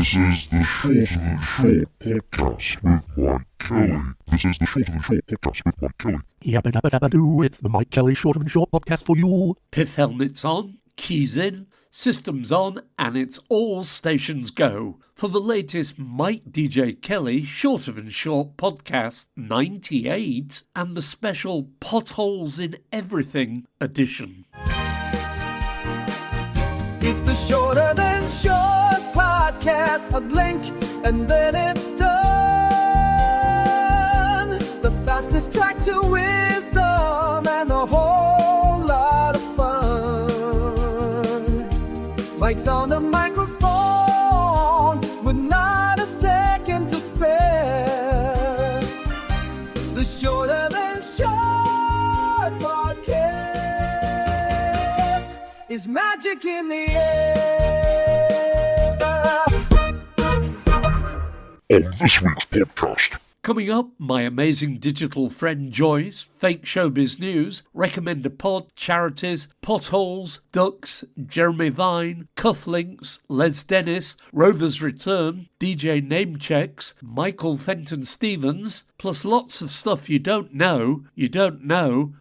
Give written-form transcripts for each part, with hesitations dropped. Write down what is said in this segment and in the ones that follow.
This is the Shorter Than Short podcast with Mike Kelly. This is the Shorter Than Short podcast with Mike Kelly. Yabba dabba dabba doo, it's the Mike Kelly Shorter Than Short podcast for you. Pith helmets on, keys in, systems on, and it's all stations go for the latest Mike DJ Kelly Shorter Than Short podcast 98 and the special Potholes in Everything edition. It's the Shorter Than Short podcast. A blink and then it's done. The fastest track to wisdom and a whole lot of fun. Mike's on the microphone with not a second to spare. The Shorter Than Short podcast is magic in the air. On this week's podcast, Coming up, my amazing digital friend Joyce, fake showbiz news, recommend a pod, Charities, Potholes, Ducks, Jeremy Vine, Cufflinks, Les Dennis, Rovers Return, DJ NameChecks, Michael Fenton Stevens, plus lots of stuff you don't know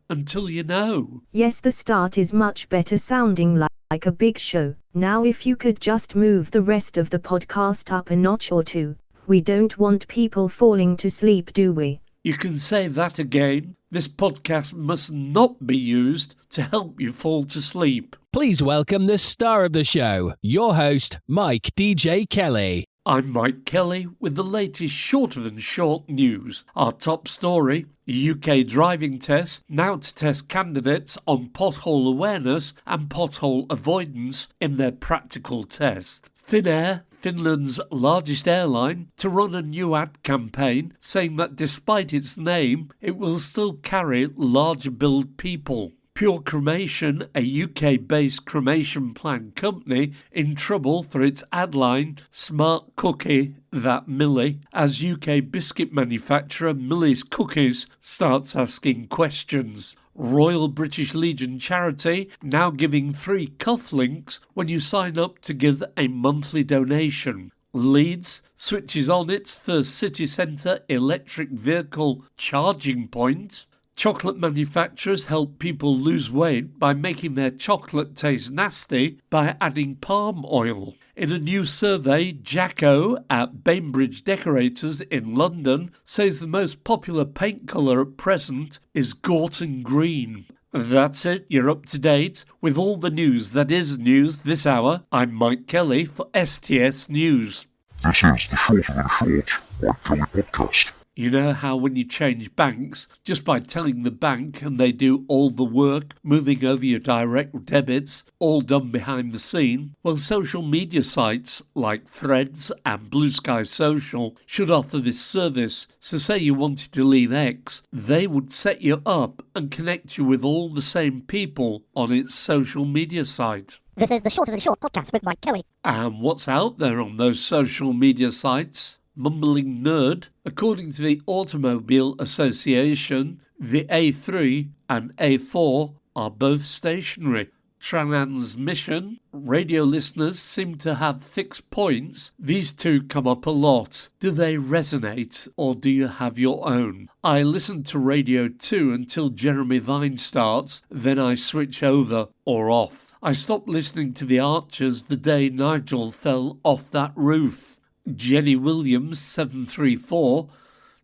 until you know. Yes, the start is much better, sounding like a big show. Now if you could just move the rest of the podcast up a notch or two. We don't want people falling to sleep, do we? You can say that again. This podcast must not be used to help you fall to sleep. Please welcome the star of the show, your host, Mike DJ Kelly. I'm Mike Kelly with the latest Shorter Than Short news. Our top story, UK driving test, now to test candidates on pothole awareness and pothole avoidance in their practical test. Finnair, Finland's largest airline, to run a new ad campaign saying that despite its name, it will still carry large billed people. Pure Cremation, a UK-based cremation plan company, in trouble for its ad line, Smart Cookie, That Millie, as UK biscuit manufacturer Millie's Cookies starts asking questions. Royal British Legion charity now giving free cufflinks when you sign up to give a monthly donation. Leeds switches on its first city centre electric vehicle charging point. Chocolate manufacturers help people lose weight by making their chocolate taste nasty by adding palm oil. In a new survey, Jacko at Bainbridge Decorators in London says the most popular paint colour at present is Gorton Green. That's it, you're up to date with all the news that is news this hour. I'm Mike Kelly for STS News. this is the Shorter Than Short Mike Kelly podcast. You know how when you change banks, just by telling the bank and they do all the work, moving over your direct debits, all done behind the scene? Well, social media sites like Threads and Blue Sky Social should offer this service. So say you wanted to leave X, they would set you up and connect you with all the same people on its social media site. This is the Shorter Than Short podcast with Mike Kelly. And what's out there on those social media sites? Mumbling nerd. According to the Automobile Association, the A3 and A4 are both stationary. Transmission, radio listeners seem to have fixed points. These two come up a lot. Do they resonate or do you have your own? I listen to Radio 2 until Jeremy Vine starts, then I switch over or off. I stopped listening to the Archers the day Nigel fell off that roof. Jenny Williams, 734,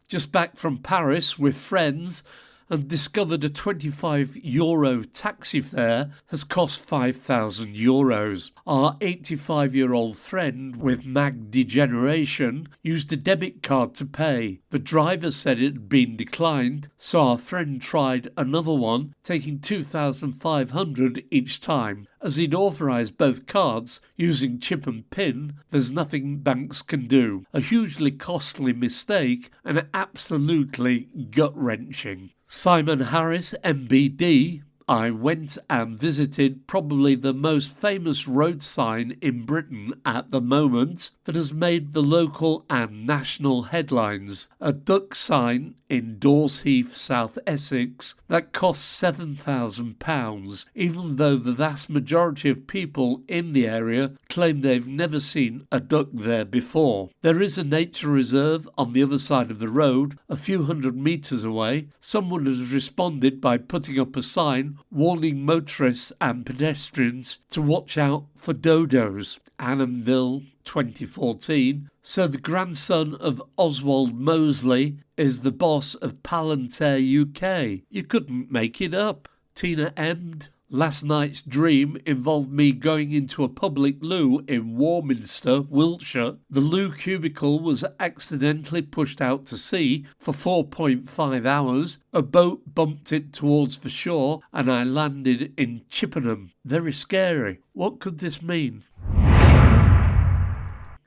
just back from Paris with friends and discovered a €25 taxi fare has cost €5,000. Our 85-year-old friend with mag degeneration used a debit card to pay. The driver said it had been declined, so our friend tried another one, taking $2,500 each time. As he'd authorised both cards using chip and pin, there's nothing banks can do. A hugely costly mistake and absolutely gut-wrenching. Simon Harris, MBD, I went and visited probably the most famous road sign in Britain at the moment that has made the local and national headlines. A duck sign in Dorsheath, South Essex, that costs £7,000, even though the vast majority of people in the area claim they've never seen a duck there before. There is a nature reserve on the other side of the road, a few hundred metres away. Someone has responded by putting up a sign warning motorists and pedestrians to watch out for dodos. Annanville, 2014. So the grandson of Oswald Mosley is the boss of Palantir UK. You couldn't make it up. Tina Emd. Last night's dream involved me going into a public loo in Warminster, Wiltshire. The loo cubicle was accidentally pushed out to sea for 4.5 hours. A boat bumped it towards the shore and I landed in Chippenham. Very scary. What could this mean?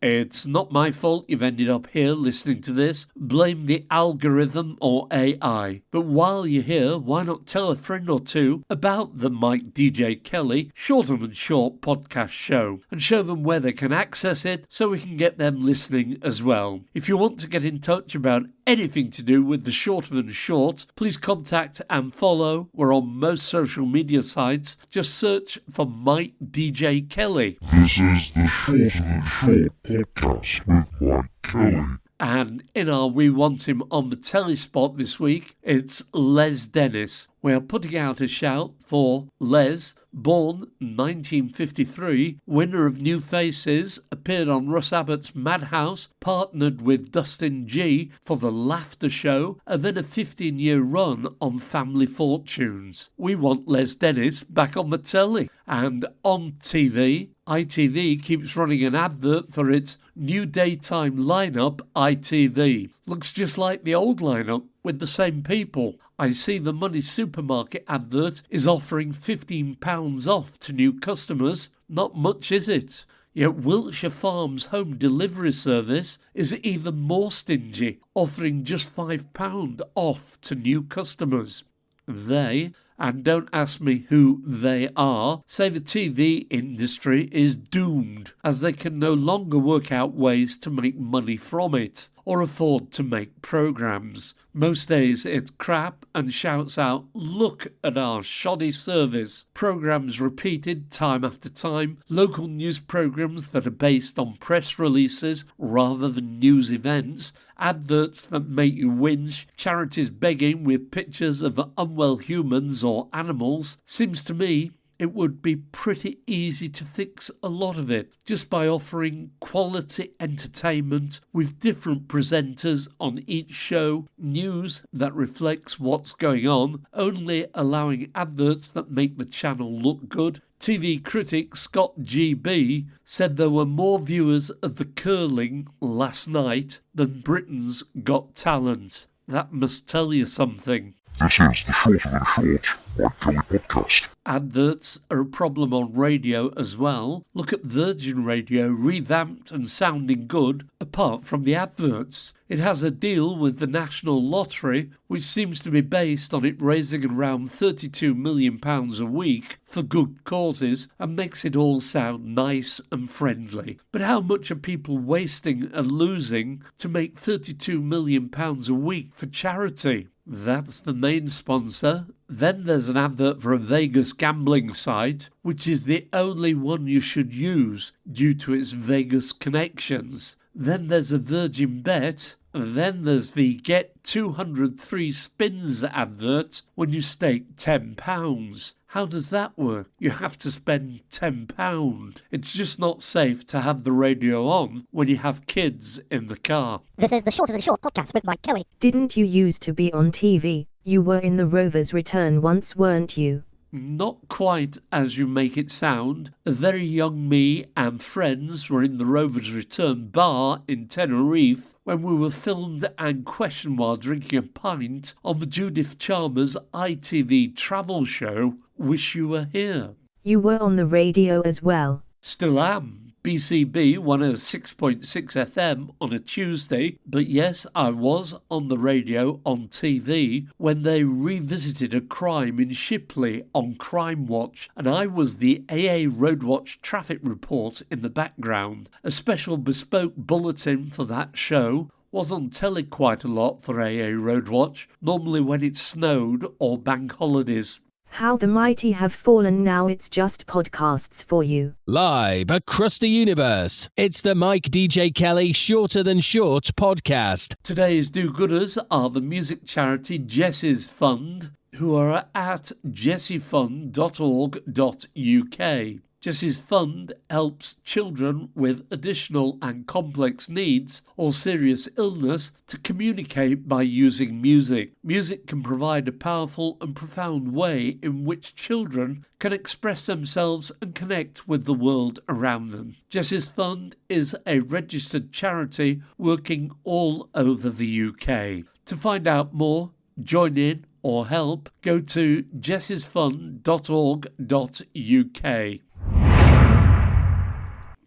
It's not my fault you've ended up here listening to this. Blame the algorithm or AI. But while you're here, why not tell a friend or two about the Mike DJ Kelly Shorter Than Short podcast show and show them where they can access it so we can get them listening as well. If you want to get in touch about anything to do with the Shorter Than Short, please contact and follow. We're on most social media sites. Just search for Mike DJ Kelly. This is the Shorter Than Short podcast with Mike Kelly. And in our We Want Him on the Telly spot this week, it's Les Dennis. We are putting out a shout for Les, born 1953, winner of New Faces, appeared on Russ Abbott's Madhouse, partnered with Dustin G for The Laughter Show, and then a 15-year run on Family Fortunes. We want Les Dennis back on the telly. And on TV, ITV keeps running an advert for its new daytime lineup, ITV. Looks just like the old lineup with the same people. I see the Money Supermarket advert is offering £15 off to new customers. Not much, is it? Yet Wiltshire Farms home delivery service is even more stingy, offering just £5 off to new customers. They, and don't ask me who they are, say the TV industry is doomed as they can no longer work out ways to make money from it or afford to make programmes. Most days it's crap and shouts out, "Look at our shoddy service." Programmes repeated time after time, local news programmes that are based on press releases rather than news events, adverts that make you whinge, charities begging with pictures of unwell humans or animals. Seems to me it would be pretty easy to fix a lot of it just by offering quality entertainment with different presenters on each show, news that reflects what's going on, only allowing adverts that make the channel look good. TV critic Scott GB said there were more viewers of the curling last night than Britain's Got Talent. That must tell you something. This is the Shorter Than Short Mike Kelly podcast. Adverts are a problem on radio as well. Look at Virgin Radio, revamped and sounding good, apart from the adverts. It has a deal with the National Lottery, which seems to be based on it raising around £32 million a week for good causes and makes it all sound nice and friendly. But how much are people wasting and losing to make £32 million a week for charity? That's the main sponsor. Then there's an advert for a Vegas gambling site, which is the only one you should use due to its Vegas connections. Then there's a Virgin Bet. Then there's the Get 203 Spins advert when you stake £10. How does that work? You have to spend £10. It's just not safe to have the radio on when you have kids in the car. This is the Shorter Than Short podcast with Mike Kelly. Didn't you used to be on TV? You were in the Rovers Return once, weren't you? Not quite as you make it sound. A very young me and friends were in the Rovers Return bar in Tenerife when we were filmed and questioned while drinking a pint on the Judith Chalmers ITV travel show, Wish You Were Here. You were on the radio as well. Still am. BCB 106.6 FM on a Tuesday, but yes, I was on the radio on TV when they revisited a crime in Shipley on Crime Watch, and I was the AA Roadwatch traffic report in the background. A special bespoke bulletin for that show was on telly quite a lot for AA Roadwatch, normally when it snowed or bank holidays. How the mighty have fallen, now it's just podcasts for you. Live across the universe, it's the Mike DJ Kelly Shorter Than Short podcast. Today's do-gooders are the music charity Jessie's Fund, who are at jessiefund.org.uk. Jessie's Fund helps children with additional and complex needs or serious illness to communicate by using music. Music can provide a powerful and profound way in which children can express themselves and connect with the world around them. Jessie's Fund is a registered charity working all over the UK. To find out more, join in or help, go to jessiesfund.org.uk.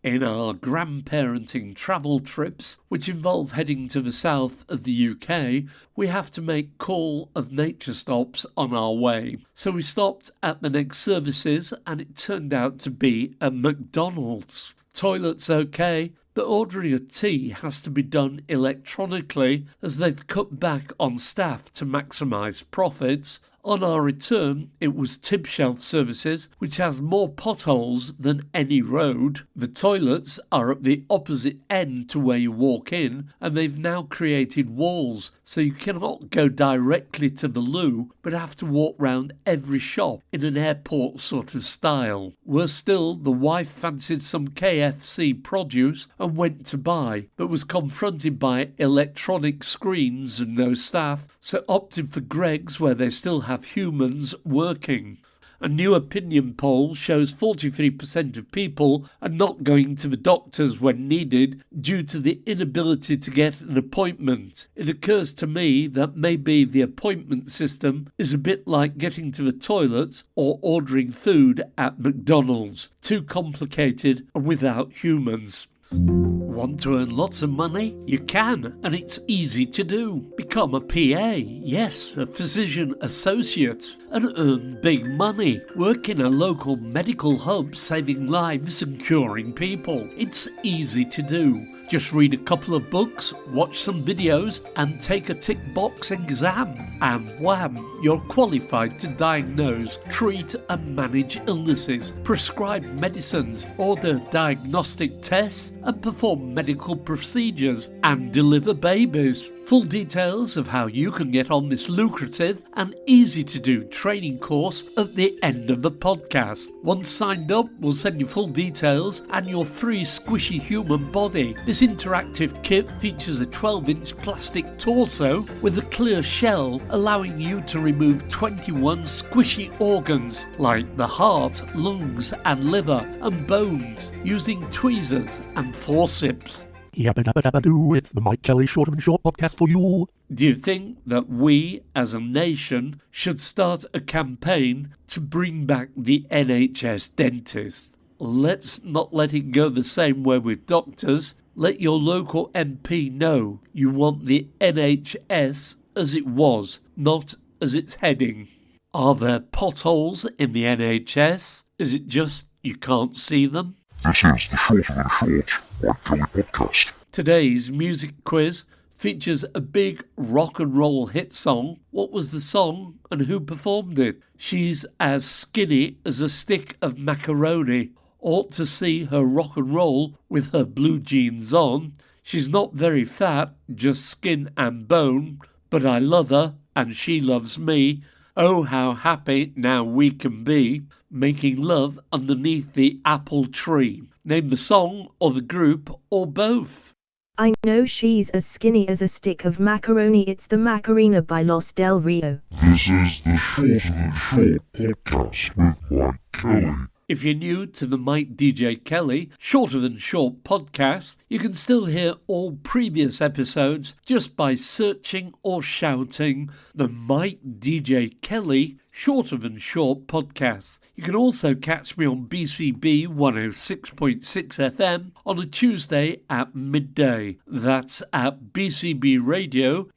In our grandparenting travel trips, which involve heading to the south of the UK, we have to make call of nature stops on our way. So we stopped at the next services and it turned out to be a McDonald's. Toilets okay, but ordering a tea has to be done electronically as they've cut back on staff to maximise profits. On our return, it was tip shelf services, which has more potholes than any road. The toilets are at the opposite end to where you walk in, and they've now created walls, so you cannot go directly to the loo, but have to walk round every shop in an airport sort of style. Worse still, the wife fancied some KFC produce and went to buy, but was confronted by electronic screens and no staff, so opted for Greggs, where they still have humans working. A new opinion poll shows 43% of people are not going to the doctors when needed due to the inability to get an appointment. It occurs to me that maybe the appointment system is a bit like getting to the toilets or ordering food at McDonald's. Too complicated and without humans. Want to earn lots of money? You can, and it's easy to do. Become a PA, yes, a physician associate, and earn big money. Work in a local medical hub saving lives and curing people. It's easy to do. Just read a couple of books, watch some videos, and take a tick box exam. And wham, you're qualified to diagnose, treat and manage illnesses, prescribe medicines, order diagnostic tests, and perform medical procedures, and deliver babies. Full details of how you can get on this lucrative and easy to do training course at the end of the podcast. Once signed up, we'll send you full details and your free squishy human body. This interactive kit features a 12-inch plastic torso with a clear shell, allowing you to remove 21 squishy organs like the heart, lungs and liver and bones using tweezers and forceps. Yabba dabba dabba doo, it's the Mike Kelly Shorter Than Short podcast for you. Do you think that we as a nation should start a campaign to bring back the NHS dentist? Let's not let it go the same way with doctors. Let your local MP know you want the NHS as it was, not as it's heading. Are there potholes in the NHS? Is it just you can't see them? This is the Shorter Than Short Mike Kelly podcast. Today's music quiz features a big rock and roll hit song. What was the song and who performed it? She's as skinny as a stick of macaroni. Ought to see her rock and roll with her blue jeans on. She's not very fat, just skin and bone, but I love her and she loves me. Oh, how happy now we can be, making love underneath the apple tree. Name the song or the group or both. I know she's as skinny as a stick of macaroni. It's the Macarena by Los Del Rio. This is the Shorter Than Short podcast with Mike Kelly. If you're new to the Mike DJ Kelly Shorter Than Short podcast, you can still hear all previous episodes just by searching or shouting the Mike DJ Kelly Shorter Than Short podcast. You can also catch me on BCB 106.6 FM on a Tuesday at midday. That's at bcbradio.co.uk.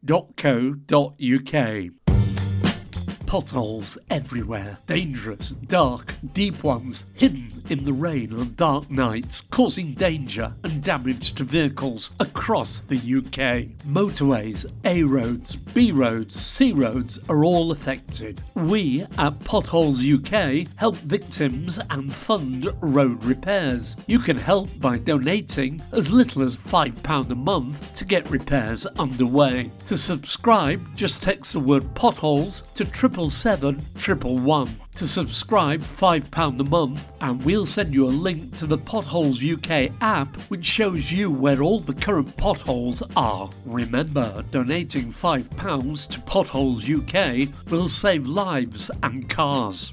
Potholes everywhere, dangerous, dark, deep ones, hidden in the rain on dark nights, causing danger and damage to vehicles across the UK. Motorways, A roads, B roads, C roads are all affected. We at Potholes UK help victims and fund road repairs. You can help by donating as little as £5 a month to get repairs underway. To subscribe, just text the word potholes to 777 To subscribe, £5 a month, and we'll send you a link to the Potholes UK app, which shows you where all the current potholes are. Remember, donating £5 to Potholes UK will save lives and cars.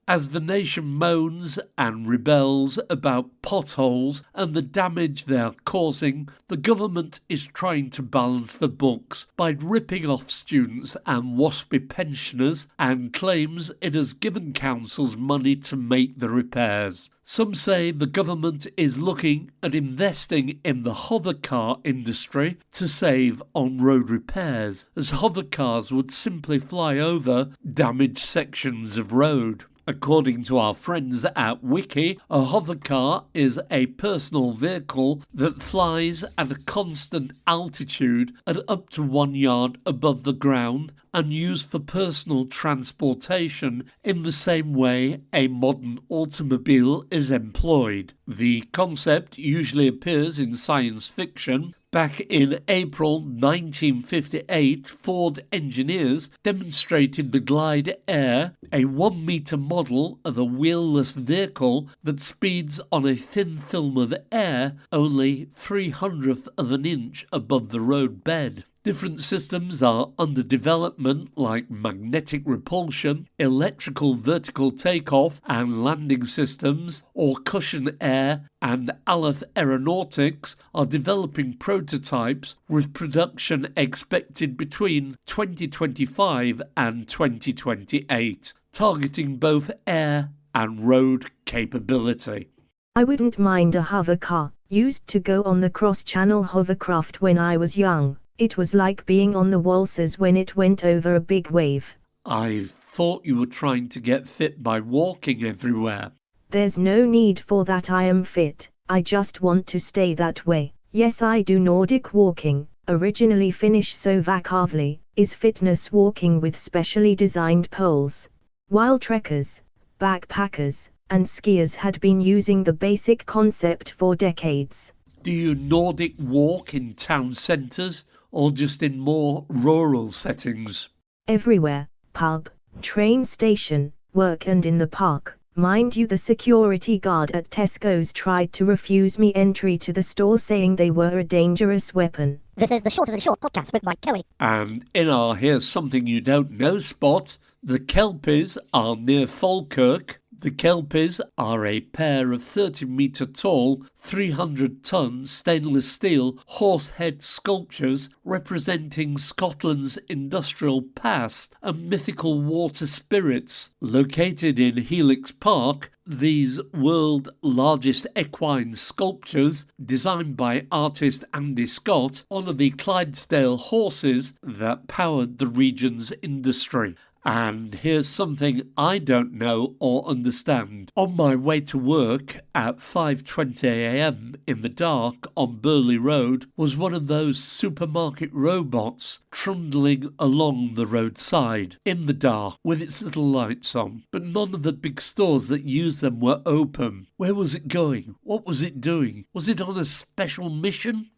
As the nation moans and rebels about potholes and the damage they are causing, the government is trying to balance the books by ripping off students and WASPy pensioners, and claims it has given councils money to make the repairs. Some say the government is looking at investing in the hovercar industry to save on road repairs, as hovercars would simply fly over damaged sections of road. According to our friends at Wiki, a hovercar is a personal vehicle that flies at a constant altitude at up to 1 yard above the ground and used for personal transportation in the same way a modern automobile is employed. The concept usually appears in science fiction. Back in April 1958, Ford engineers demonstrated the Glide Air, a 1 metre model of a wheelless vehicle that speeds on a thin film of air only 3/100th of an inch above the road bed. Different systems are under development, like magnetic repulsion, electrical vertical takeoff and landing systems, or cushion air, and Aleph Aeronautics are developing prototypes with production expected between 2025 and 2028, targeting both air and road capability. I wouldn't mind a hovercar. Used to go on the cross-channel hovercraft when I was young. It was like being on the waltzers when it went over a big wave. I thought you were trying to get fit by walking everywhere. There's no need for that. I am fit. I just want to stay that way. Yes, I do Nordic walking, originally Finnish Sovakavli, is fitness walking with specially designed poles. While trekkers, backpackers, and skiers had been using the basic concept for decades. Do you Nordic walk in town centres or just in more rural settings? Everywhere, pub, train station, work and in the park. Mind you, the security guard at Tesco's tried to refuse me entry to the store, saying they were a dangerous weapon. This is the Shorter Than Short podcast with Mike Kelly. And in our Here's Something You Don't Know spot, the Kelpies are near Falkirk. The Kelpies are a pair of 30-metre tall, 300-ton stainless steel horse-head sculptures representing Scotland's industrial past and mythical water spirits. Located in Helix Park, these world's largest equine sculptures, designed by artist Andy Scott, honour the Clydesdale horses that powered the region's industry. And here's something I don't know or understand. On my way to work at 5:20 a.m. in the dark on Burley Road was one of those supermarket robots trundling along the roadside in the dark with its little lights on. But none of the big stores that use them were open. Where was it going? What was it doing? Was it on a special mission?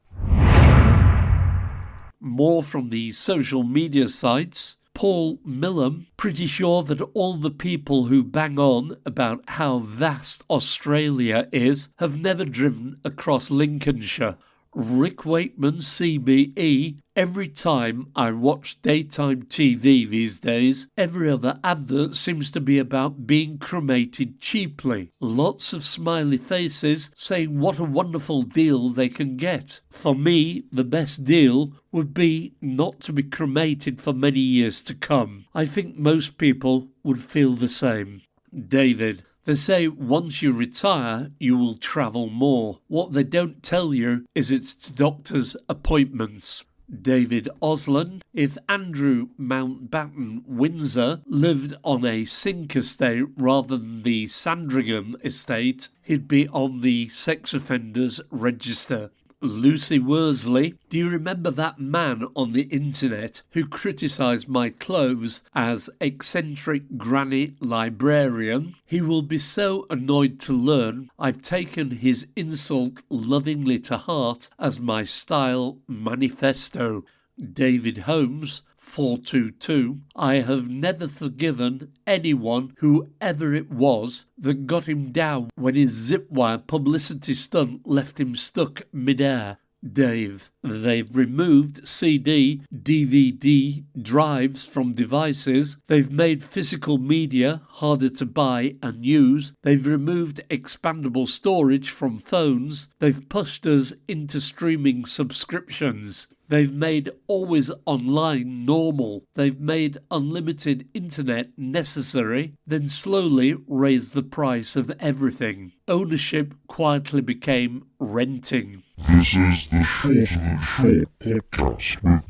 More from the social media sites. Paul Millam, pretty sure that all the people who bang on about how vast Australia is have never driven across Lincolnshire. Rick Wakeman, CBE. Every time I watch daytime TV these days, every other advert seems to be about being cremated cheaply. Lots of smiley faces saying what a wonderful deal they can get. For me, the best deal would be not to be cremated for many years to come. I think most people would feel the same. David. They say once you retire, you will travel more. What they don't tell you is it's to doctor's appointments. David Osland. If Andrew Mountbatten Windsor lived on a Sink estate rather than the Sandringham estate, he'd be on the sex offenders register. Lucy Worsley. Do you remember that man on the internet who criticised my clothes as eccentric granny librarian? He will be so annoyed to learn I've taken his insult lovingly to heart as my style manifesto. David Holmes. 422. I have never forgiven anyone, whoever it was, that got him down when his zipwire publicity stunt left him stuck mid-air. Dave. They've removed CD, DVD drives from devices. They've made physical media harder to buy and use. They've removed expandable storage from phones. They've pushed us into streaming subscriptions. They've made always online normal. They've made unlimited internet necessary, then slowly raised the price of everything. Ownership quietly became renting. This is the Shorter Than Short podcast with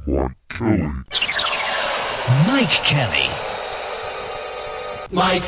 Mike Kelly. Mike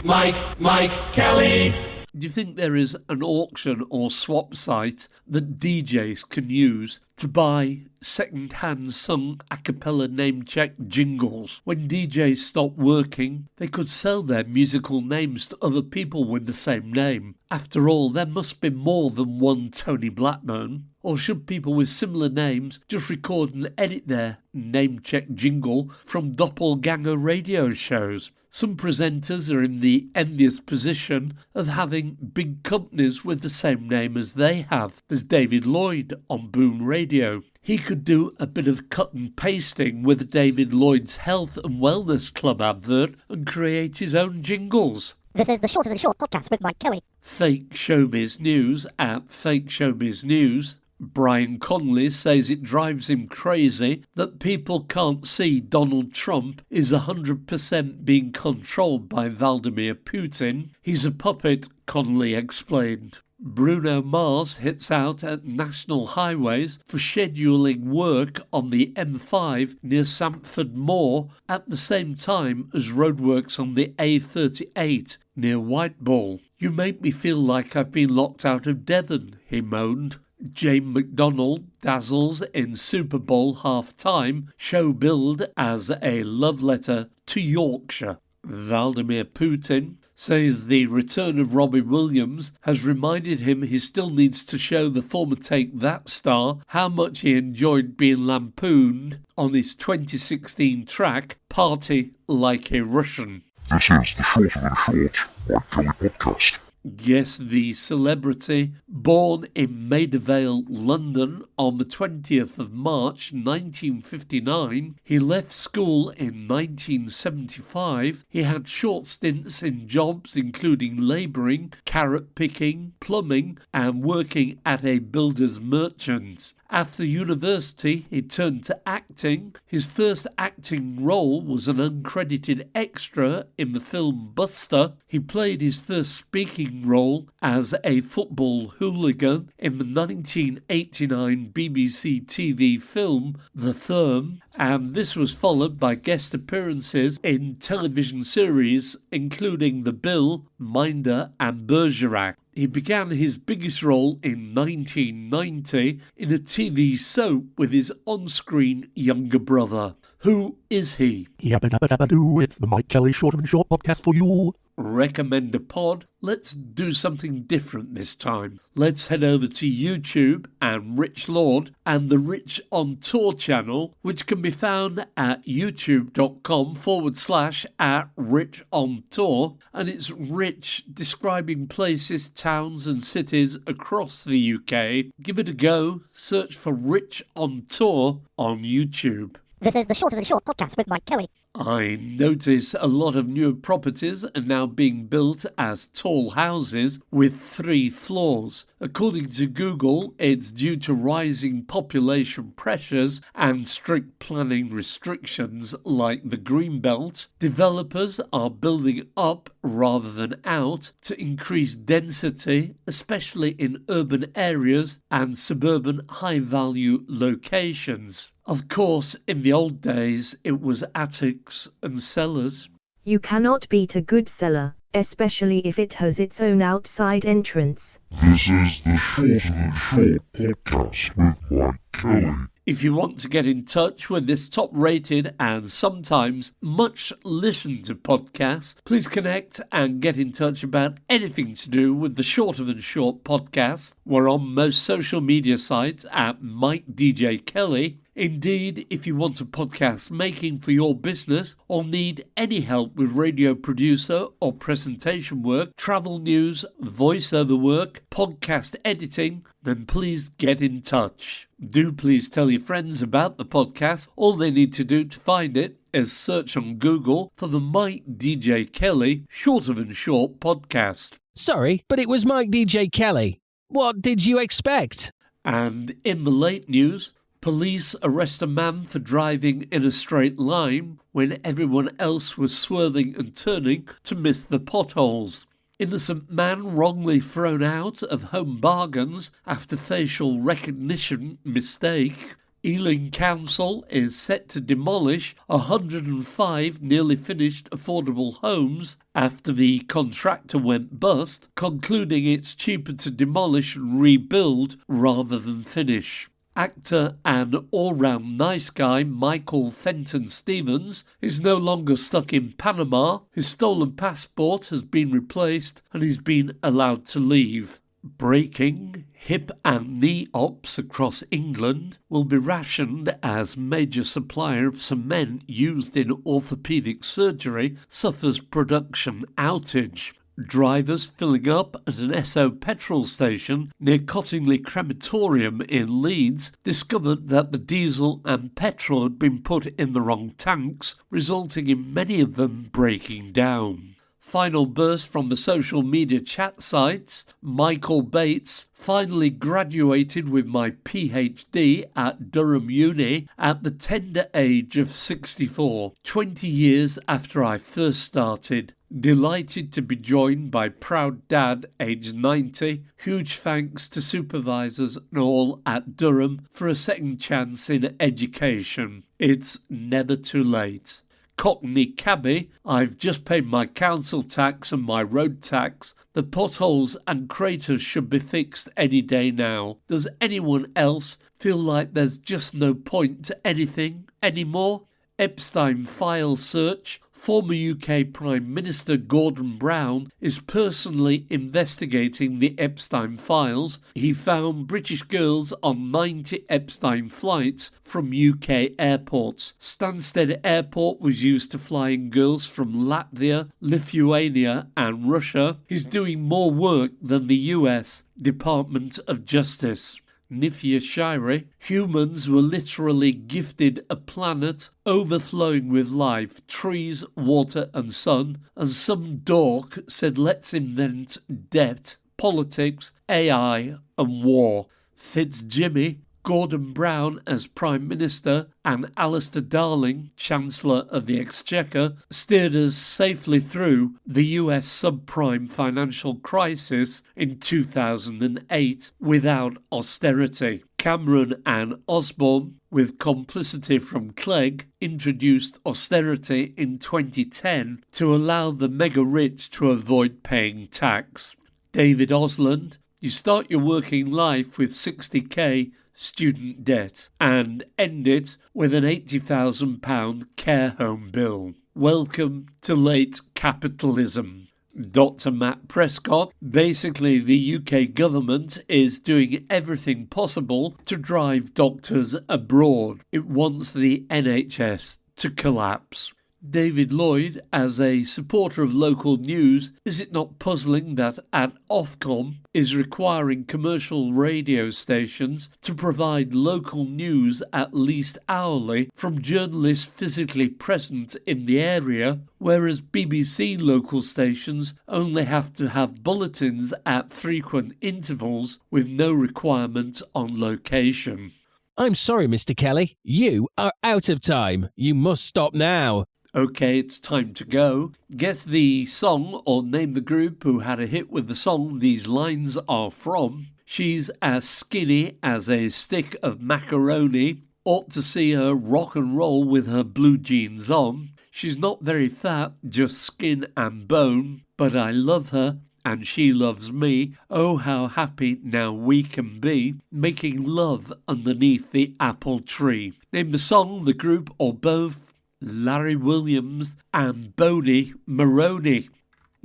Kelly. Mike Kelly. Do you think there is an auction or swap site that DJs can use to buy second-hand sung a cappella name-check jingles? When DJs stop working, they could sell their musical names to other people with the same name. After all, there must be more than one Tony Blackburn. Or should people with similar names just record and edit their name-check jingle from doppelganger radio shows? Some presenters are in the envious position of having big companies with the same name as they have. There's David Lloyd on Boom Radio. He could do a bit of cut and pasting with David Lloyd's Health and Wellness Club advert and create his own jingles. This is the Shorter Than Short podcast with Mike Kelly. Fake Showbiz News at Fake Showbiz News. Brian Conley says it drives him crazy that people can't see Donald Trump is 100% being controlled by Vladimir Putin. He's a puppet, Conley explained. Bruno Mars hits out at national highways for scheduling work on the M5 near Stamford Moor at the same time as roadworks on the A38 near Whiteball. You make me feel like I've been locked out of Devon, he moaned. Jane McDonnell dazzles in Super Bowl half-time show billed as a love letter to Yorkshire. Vladimir Putin says the return of Robbie Williams has reminded him he still needs to show the former Take That star how much he enjoyed being lampooned on his 2016 track Party Like a Russian. This is the Shorter Than Short Mike Kelly podcast. Yes, the celebrity, born in Maida Vale, London on the 20th of March 1959. He left school in 1975. He had short stints in jobs including labouring, carrot picking, plumbing and working at a builder's merchant. After university, he turned to acting. His first acting role was an uncredited extra in the film Buster. He played his first speaking role as a football hooligan in the 1989 BBC TV film The Firm, and this was followed by guest appearances in television series including The Bill, Minder and Bergerac. He began his biggest role in 1990 in a TV soap with his on-screen younger brother. Who is he? Yabba dabba dabba doo, it's the Mike Kelly Shorter Than Short podcast for you. recommend a pod, let's do something different this time. Let's head over to YouTube and Rich Lord and the Rich on Tour channel, which can be found at youtube.com/@RichOnTour, and it's Rich describing places, towns and cities across the UK. Give it a go, search for Rich on Tour on YouTube. This is the Shorter Than Short podcast with Mike Kelly. I notice a lot of newer properties are now being built as tall houses with 3 floors. According to Google, it's due to rising population pressures and strict planning restrictions like the Greenbelt. Developers are building up rather than out to increase density, especially in urban areas and suburban high-value locations. Of course, in the old days, it was attics and cellars. You cannot beat a good cellar, especially if it has its own outside entrance. This is the Shorter Than Short podcast with Mike Kelly. If you want to get in touch with this top-rated and sometimes much listened to podcast, please connect and get in touch about anything to do with the Shorter Than Short podcast. We're on most social media sites at MIKEDJKELLY. Indeed, if you want a podcast making for your business or need any help with radio producer or presentation work, travel news, voiceover work, podcast editing, then please get in touch. Do please tell your friends about the podcast. All they need to do to find it is search on Google for the Mike DJ Kelly Shorter Than Short podcast. Sorry, but it was Mike DJ Kelly. What did you expect? And in the late news, police arrest a man for driving in a straight line when everyone else was swerving and turning to miss the potholes. Innocent man wrongly thrown out of Home Bargains after facial recognition mistake. Ealing Council is set to demolish 105 nearly finished affordable homes after the contractor went bust, concluding it's cheaper to demolish and rebuild rather than finish. Actor and all-round nice guy Michael Fenton Stevens is no longer stuck in Panama. His stolen passport has been replaced and he's been allowed to leave. Breaking, hip and knee ops across England will be rationed as major supplier of cement used in orthopaedic surgery suffers production outage. Drivers filling up at an Esso petrol station near Cottingley Crematorium in Leeds discovered that the diesel and petrol had been put in the wrong tanks, resulting in many of them breaking down. Final burst from the social media chat sites. Michael Bates finally graduated with my PhD at Durham Uni at the tender age of 64, 20 years after I first started. Delighted to be joined by proud dad, aged 90. Huge thanks to supervisors and all at Durham for a second chance in education. It's never too late. Cockney cabby, I've just paid my council tax and my road tax. The potholes and craters should be fixed any day now. Does anyone else feel like there's just no point to anything anymore? Epstein file search. Former UK Prime Minister Gordon Brown is personally investigating the Epstein files. He found British girls on 90 Epstein flights from UK airports. Stansted Airport was used to fly in girls from Latvia, Lithuania and Russia. He's doing more work than the US Department of Justice. Nifia Shirey, humans were literally gifted a planet overflowing with life, trees, water and sun, and some dork said let's invent debt, politics, AI and war. Fitzjimmy, Gordon Brown as Prime Minister and Alistair Darling, Chancellor of the Exchequer, steered us safely through the US subprime financial crisis in 2008 without austerity. Cameron and Osborne, with complicity from Clegg, introduced austerity in 2010 to allow the mega-rich to avoid paying tax. David Osland, you start your working life with 60k student debt and end it with an £80,000 care home bill. Welcome to late capitalism. Dr. Matt Prescott. Basically, the UK government is doing everything possible to drive doctors abroad. It wants the NHS to collapse. David Lloyd, as a supporter of local news, is it not puzzling that at Ofcom is requiring commercial radio stations to provide local news at least hourly from journalists physically present in the area, whereas BBC local stations only have to have bulletins at frequent intervals with no requirement on location? I'm sorry, Mr. Kelly. You are out of time. You must stop now. Okay, it's time to go. Guess the song or name the group who had a hit with the song these lines are from. She's as skinny as a stick of macaroni. Ought to see her rock and roll with her blue jeans on. She's not very fat, just skin and bone. But I love her and she loves me. Oh, how happy now we can be, making love underneath the apple tree. Name the song, the group, or both. Larry Williams and Boney Maroney.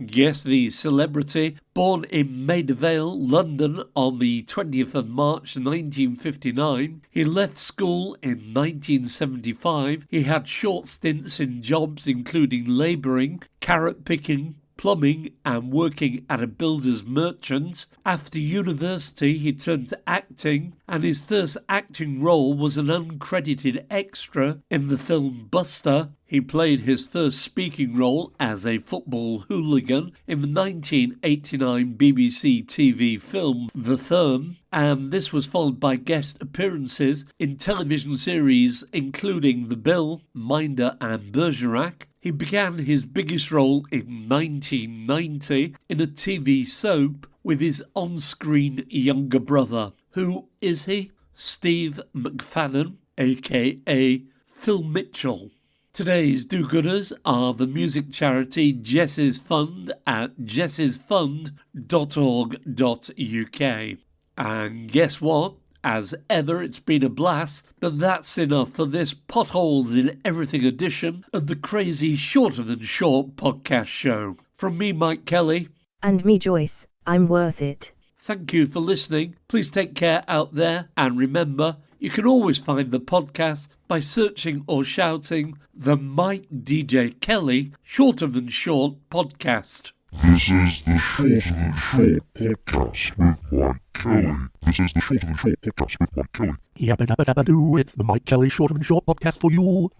Guess the celebrity. Born in Maida Vale, London on the 20th of March 1959. He left school in 1975. He had short stints in jobs including labouring, carrot picking, plumbing and working at a builder's merchant. After university he turned to acting, and his first acting role was an uncredited extra in the film Buster. He played his first speaking role as a football hooligan in the 1989 BBC TV film The Firm, and this was followed by guest appearances in television series including The Bill, Minder and Bergerac. He began his biggest role in 1990 in a TV soap with his on-screen younger brother. Who is he? Steve McFadden, aka Phil Mitchell. Today's do-gooders are the music charity Jess's Fund at jessesfund.org.uk. And guess what? As ever, it's been a blast, but that's enough for this Potholes in Everything edition of the crazy Shorter Than Short podcast show. From me, Mike Kelly. And me, Joyce, I'm worth it. Thank you for listening. Please take care out there, and remember, you can always find the podcast by searching or shouting the Mike DJ Kelly Shorter Than Short podcast. This is the Shorter Than Short podcast with Mike Kelly. This is the Shorter Than Short podcast with Mike Kelly. Yabba dabba dabba doo, it's the Mike Kelly Shorter Than Short podcast for you.